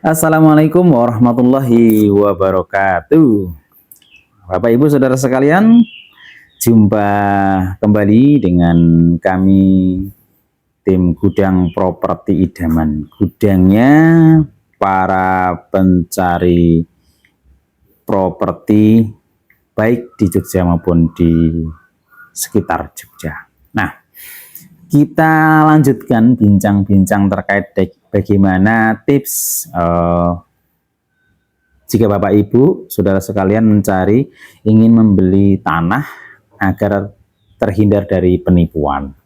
Assalamualaikum warahmatullahi wabarakatuh. Bapak Ibu Saudara sekalian, jumpa kembali dengan kami tim Gudang Properti Idaman. Gudangnya para pencari properti baik di Jogja maupun di sekitar Jogja. Nah, kita lanjutkan bincang-bincang terkait bagaimana tips jika Bapak Ibu Saudara sekalian ingin membeli tanah agar terhindar dari penipuan.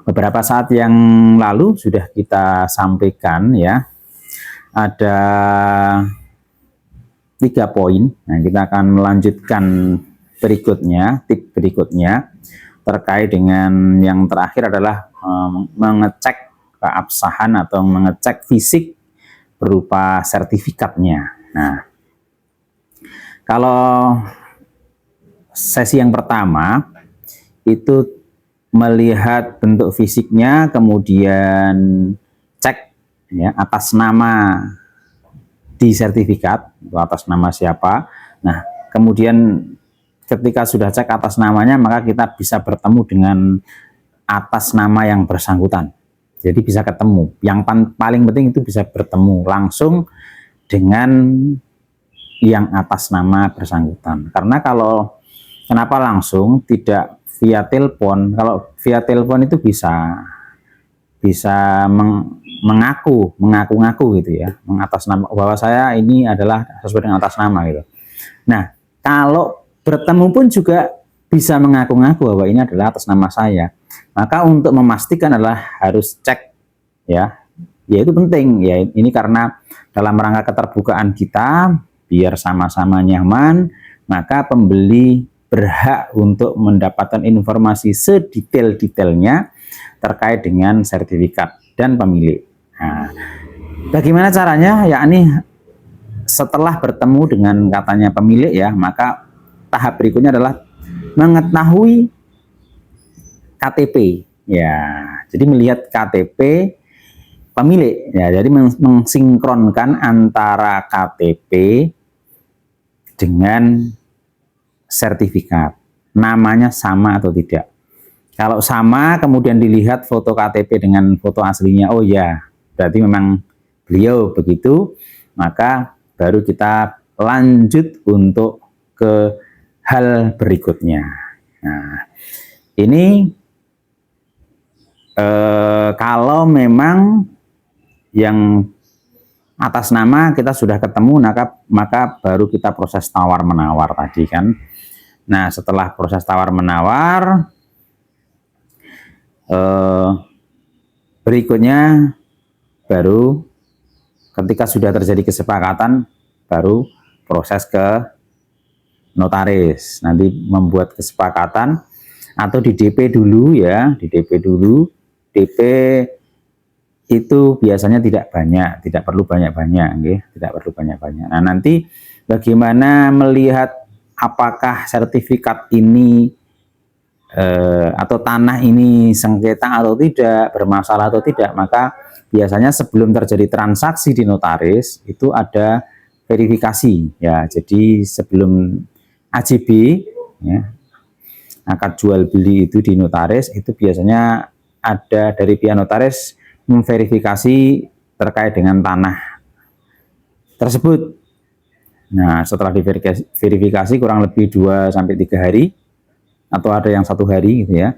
Beberapa saat yang lalu sudah kita sampaikan ya, ada 3 poin. Nah, kita akan melanjutkan berikutnya, tip berikutnya terkait dengan yang terakhir adalah mengecek keabsahan atau mengecek fisik berupa sertifikatnya. Nah, kalau sesi yang pertama itu melihat bentuk fisiknya, kemudian cek ya atas nama di sertifikat, atas nama siapa. Nah, kemudian ketika sudah cek atas namanya, maka kita bisa bertemu dengan atas nama yang bersangkutan. Jadi bisa ketemu. Yang paling penting itu bisa bertemu langsung dengan yang atas nama bersangkutan. Karena kenapa langsung tidak via telepon? Kalau via telepon itu bisa mengaku-ngaku gitu ya, mengatasnama bahwa saya ini adalah sesuai dengan atas nama gitu. Nah, kalau bertemu pun juga bisa mengaku-ngaku bahwa ini adalah atas nama saya. Maka untuk memastikan adalah harus cek ya itu penting ya, ini karena dalam rangka keterbukaan kita biar sama-sama nyaman, maka pembeli berhak untuk mendapatkan informasi sedetail-detailnya terkait dengan sertifikat dan pemilik. Nah, bagaimana caranya? Yakni setelah bertemu dengan katanya pemilik ya, maka tahap berikutnya adalah mengetahui KTP ya. Jadi melihat KTP pemilik ya, jadi mensinkronkan antara KTP dengan sertifikat, namanya sama atau tidak. Kalau sama kemudian dilihat foto KTP dengan foto aslinya, oh ya berarti memang beliau begitu, maka baru kita lanjut untuk ke hal berikutnya. Nah, ini kalau memang yang atas nama kita sudah ketemu, maka baru kita proses tawar-menawar tadi kan. Nah, setelah proses tawar-menawar, berikutnya baru ketika sudah terjadi kesepakatan, baru proses ke notaris. Nanti membuat kesepakatan atau di DP dulu ya, di DP dulu. DP itu biasanya tidak banyak, tidak perlu banyak-banyak, tidak perlu banyak-banyak. Nah, nanti bagaimana melihat apakah sertifikat ini atau tanah ini sengketa atau tidak, bermasalah atau tidak, maka biasanya sebelum terjadi transaksi di notaris itu ada verifikasi ya. Jadi sebelum AJB ya, akad jual beli itu di notaris, itu biasanya ada dari pihak notaris memverifikasi terkait dengan tanah tersebut. Nah, setelah diverifikasi kurang lebih 2 sampai 3 hari atau ada yang 1 hari gitu ya,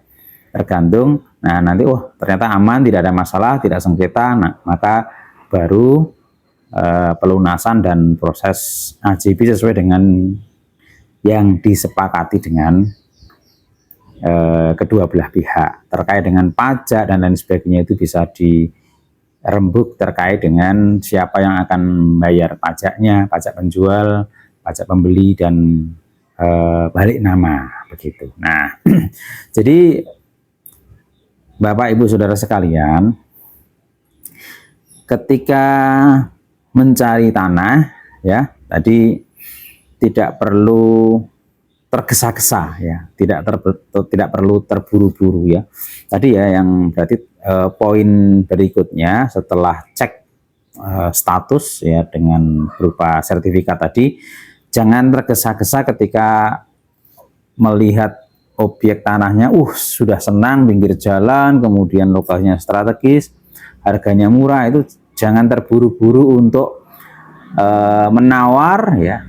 tergantung. Nah, nanti ternyata aman, tidak ada masalah, tidak sengketa, nah maka baru pelunasan dan proses AJB sesuai dengan yang disepakati dengan kedua belah pihak. Terkait dengan pajak dan lain sebagainya itu bisa dirembuk terkait dengan siapa yang akan bayar pajaknya, pajak penjual, pajak pembeli, dan balik nama begitu. Nah, jadi Bapak Ibu Saudara sekalian, ketika mencari tanah ya, tadi tidak perlu tergesa-gesa ya, tidak perlu terburu-buru ya. Tadi ya yang berarti poin berikutnya setelah cek status ya dengan berupa sertifikat tadi. Jangan tergesa-gesa ketika melihat objek tanahnya, sudah senang, pinggir jalan, kemudian lokasinya strategis, harganya murah, itu jangan terburu-buru untuk menawar ya,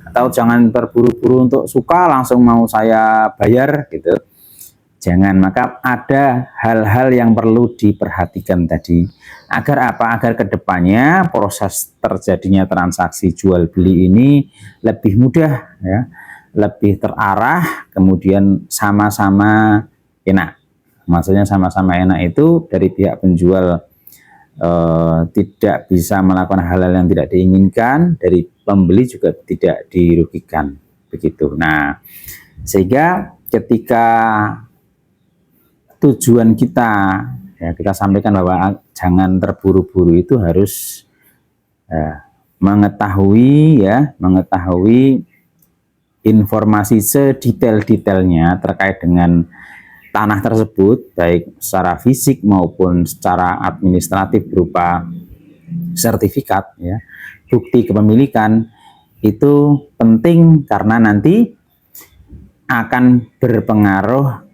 atau jangan terburu-buru untuk suka langsung mau saya bayar gitu. Jangan, maka ada hal-hal yang perlu diperhatikan tadi. Agar apa? Agar kedepannya proses terjadinya transaksi jual beli ini lebih mudah ya, lebih terarah, kemudian sama-sama enak. Maksudnya sama-sama enak itu dari pihak penjual tidak bisa melakukan hal-hal yang tidak diinginkan, dari pembeli juga tidak dirugikan begitu. Nah, sehingga ketika tujuan kita ya, kita sampaikan bahwa jangan terburu-buru, itu harus mengetahui informasi sedetail-detailnya terkait dengan tanah tersebut, baik secara fisik maupun secara administratif berupa sertifikat ya, bukti kepemilikan. Itu penting karena nanti akan berpengaruh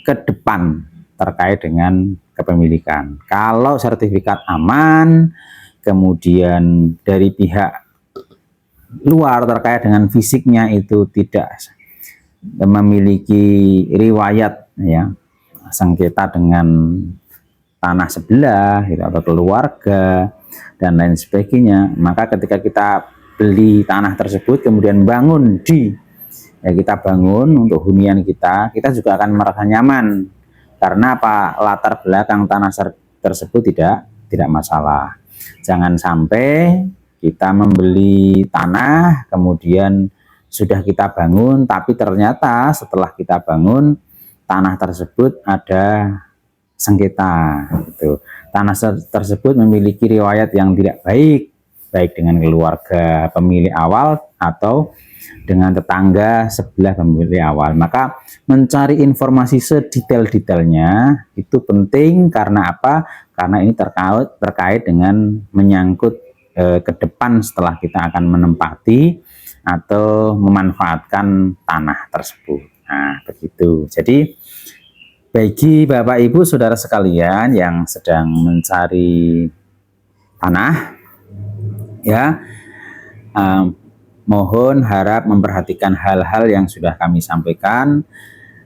ke depan terkait dengan kepemilikan. Kalau sertifikat aman, kemudian dari pihak luar terkait dengan fisiknya itu tidak memiliki riwayat ya sengketa dengan tanah sebelah gitu, atau keluarga dan lain sebagainya, maka ketika kita beli tanah tersebut kemudian kita bangun untuk hunian kita juga akan merasa nyaman. Karena apa? Latar belakang tanah tersebut tidak masalah. Jangan sampai kita membeli tanah kemudian sudah kita bangun, tapi ternyata setelah kita bangun tanah tersebut ada sengketa gitu. Tanah tersebut memiliki riwayat yang tidak baik dengan keluarga pemilik awal atau dengan tetangga sebelah pemilik awal. Maka mencari informasi sedetail-detailnya itu penting. Karena apa? Karena ini terkait dengan menyangkut ke depan setelah kita akan menempati atau memanfaatkan tanah tersebut. Nah, begitu. Jadi bagi Bapak Ibu Saudara sekalian yang sedang mencari tanah ya, mohon harap memperhatikan hal-hal yang sudah kami sampaikan.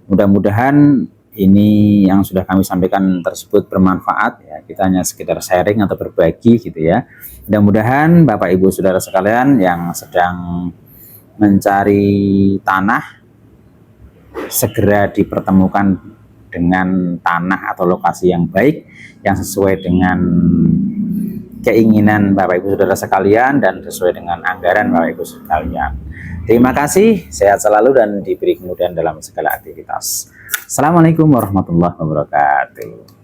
Mudah-mudahan ini yang sudah kami sampaikan tersebut bermanfaat ya. Kita hanya sekedar sharing atau berbagi gitu ya. Mudah-mudahan Bapak Ibu Saudara sekalian yang sedang mencari tanah segera dipertemukan dengan tanah atau lokasi yang baik, yang sesuai dengan keinginan Bapak Ibu Saudara sekalian dan sesuai dengan anggaran Bapak Ibu sekalian. Terima kasih, sehat selalu dan diberi kemudahan dalam segala aktivitas. Assalamualaikum warahmatullahi wabarakatuh.